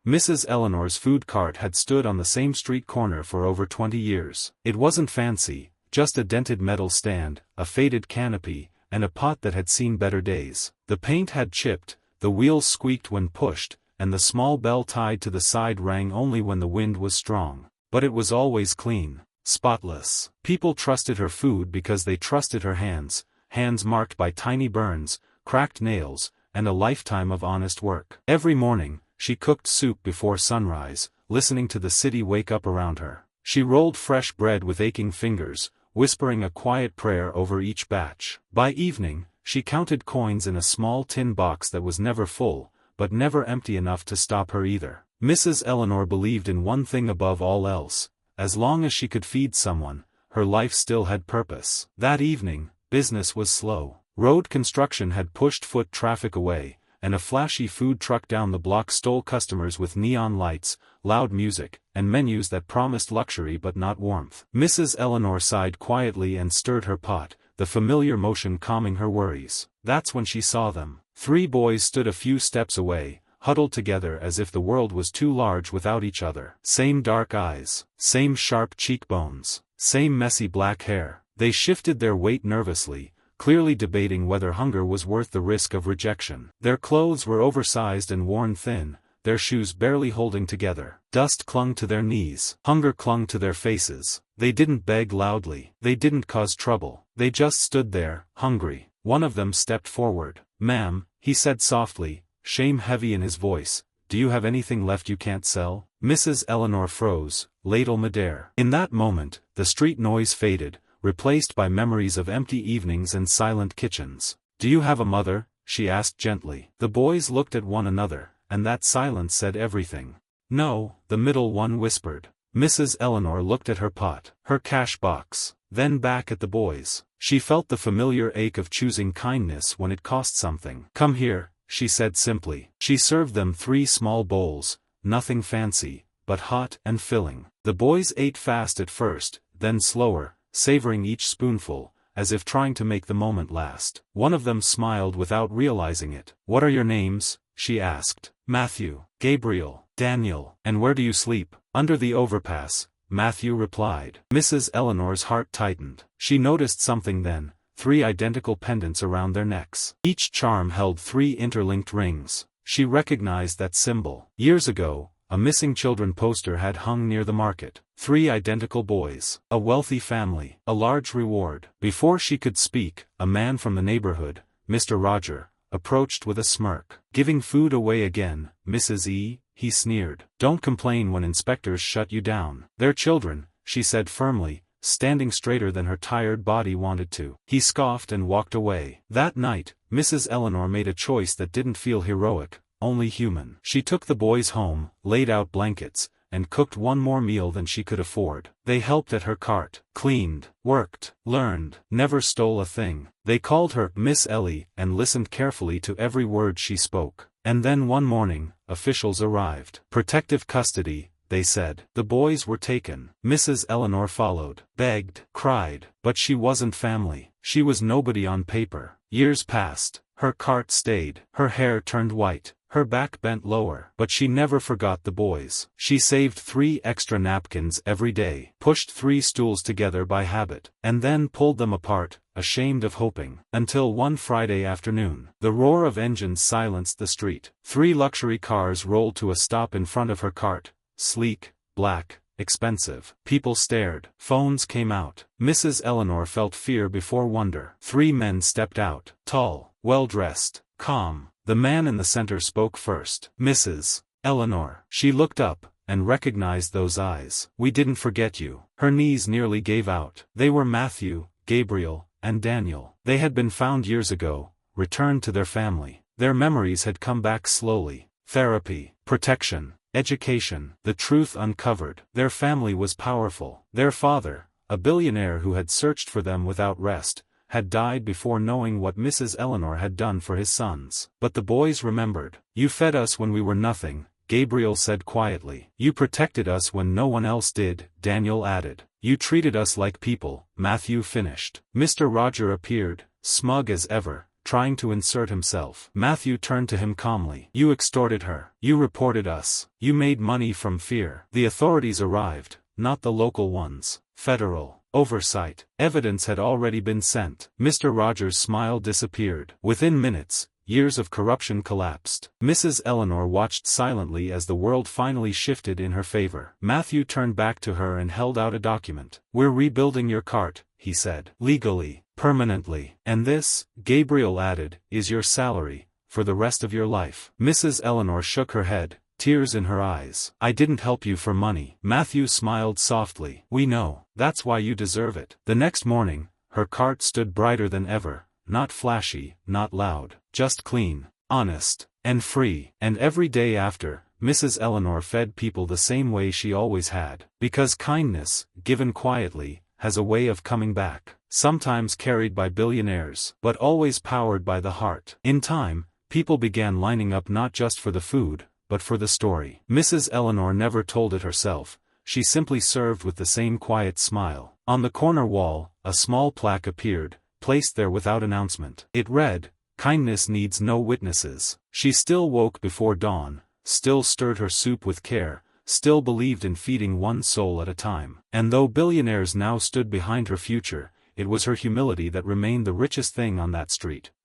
Mrs. Eleanor's food cart had stood on the same street corner for over 20 years. It wasn't fancy, just a dented metal stand, a faded canopy, and a pot that had seen better days. The paint had chipped, the wheels squeaked when pushed, and the small bell tied to the side rang only when the wind was strong. But it was always clean, spotless. People trusted her food because they trusted her hands, hands marked by tiny burns, cracked nails, and a lifetime of honest work. Every morning, she cooked soup before sunrise, listening to the city wake up around her. She rolled fresh bread with aching fingers, whispering a quiet prayer over each batch. By evening, she counted coins in a small tin box that was never full, but never empty enough to stop her either. Mrs. Eleanor believed in one thing above all else: as long as she could feed someone, her life still had purpose. That evening, business was slow. Road construction had pushed foot traffic away, and a flashy food truck down the block stole customers with neon lights, loud music, and menus that promised luxury but not warmth. Mrs. Eleanor sighed quietly and stirred her pot, the familiar motion calming her worries. That's when she saw them. 3 boys stood a few steps away, huddled together as if the world was too large without each other. Same dark eyes, same sharp cheekbones, same messy black hair. They shifted their weight nervously, clearly debating whether hunger was worth the risk of rejection. Their clothes were oversized and worn thin, their shoes barely holding together. Dust clung to their knees. Hunger clung to their faces. They didn't beg loudly. They didn't cause trouble. They just stood there, hungry. One of them stepped forward. "Ma'am," he said softly, shame heavy in his voice, "do you have anything left you can't sell?" Mrs. Eleanor froze, ladle midair. In that moment, the street noise faded, replaced by memories of empty evenings and silent kitchens. "Do you have a mother?" she asked gently. The boys looked at one another, and that silence said everything. "No," the middle one whispered. Mrs. Eleanor looked at her pot, her cash box, then back at the boys. She felt the familiar ache of choosing kindness when it cost something. "Come here," she said simply. She served them 3 small bowls, nothing fancy, but hot and filling. The boys ate fast at first, then slower, savoring each spoonful, as if trying to make the moment last. One of them smiled without realizing it. "What are your names?" she asked. "Matthew, Gabriel, Daniel." "And where do you sleep?" "Under the overpass," Matthew replied. Mrs. Eleanor's heart tightened. She noticed something then: 3 identical pendants around their necks. Each charm held 3 interlinked rings. She recognized that symbol. Years ago, a missing children poster had hung near the market. 3 identical boys. A wealthy family. A large reward. Before she could speak, a man from the neighborhood, Mr. Roger, approached with a smirk. "Giving food away again, Mrs. E?" he sneered. "Don't complain when inspectors shut you down." "They're children," she said firmly, standing straighter than her tired body wanted to. He scoffed and walked away. That night, Mrs. Eleanor made a choice that didn't feel heroic, only human. She took the boys home, laid out blankets, and cooked one more meal than she could afford. They helped at her cart, cleaned, worked, learned, never stole a thing. They called her Miss Ellie and listened carefully to every word she spoke. And then one morning, officials arrived. "Protective custody," they said. The boys were taken. Mrs. Eleanor followed, begged, cried, but she wasn't family. She was nobody on paper. Years passed. Her cart stayed. Her hair turned white. Her back bent lower. But she never forgot the boys. She saved 3 extra napkins every day, pushed 3 stools together by habit, and then pulled them apart, ashamed of hoping. Until one Friday afternoon, the roar of engines silenced the street. 3 luxury cars rolled to a stop in front of her cart, sleek, black, expensive. People stared. Phones came out. Mrs. Eleanor felt fear before wonder. 3 men stepped out, tall, well-dressed, calm. The man in the center spoke first. "Mrs. Eleanor." She looked up, and recognized those eyes. "We didn't forget you." Her knees nearly gave out. They were Matthew, Gabriel, and Daniel. They had been found years ago, returned to their family. Their memories had come back slowly. Therapy, protection, education, the truth uncovered. Their family was powerful. Their father, a billionaire who had searched for them without rest, had died before knowing what Mrs. Eleanor had done for his sons. But the boys remembered. "You fed us when we were nothing," Gabriel said quietly. "You protected us when no one else did," Daniel added. "You treated us like people," Matthew finished. Mr. Roger appeared, smug as ever, trying to insert himself. Matthew turned to him calmly. You extorted her. You reported us. You made money from fear. The authorities arrived, not the local ones. Federal oversight. Evidence had already been sent. Mr. Rogers' smile disappeared. Within minutes, years of corruption collapsed. Mrs. Eleanor watched silently as the world finally shifted in her favor. Matthew turned back to her and held out a document. We're rebuilding your cart, he said. Legally, permanently. And this, Gabriel added, is your salary, for the rest of your life. Mrs. Eleanor shook her head, tears in her eyes. I didn't help you for money. Matthew smiled softly. We know. That's why you deserve it. The next morning, her cart stood brighter than ever. Not flashy, not loud, just clean, honest, and free. And every day after, Mrs. Eleanor fed people the same way she always had. Because kindness, given quietly, has a way of coming back. Sometimes carried by billionaires, but always powered by the heart. In time, people began lining up not just for the food, but for the story. Mrs. Eleanor never told it herself, she simply served with the same quiet smile. On the corner wall, a small plaque appeared, placed there without announcement. It read, kindness needs no witnesses. She still woke before dawn, still stirred her soup with care, still believed in feeding one soul at a time. And though billionaires now stood behind her future, it was her humility that remained the richest thing on that street.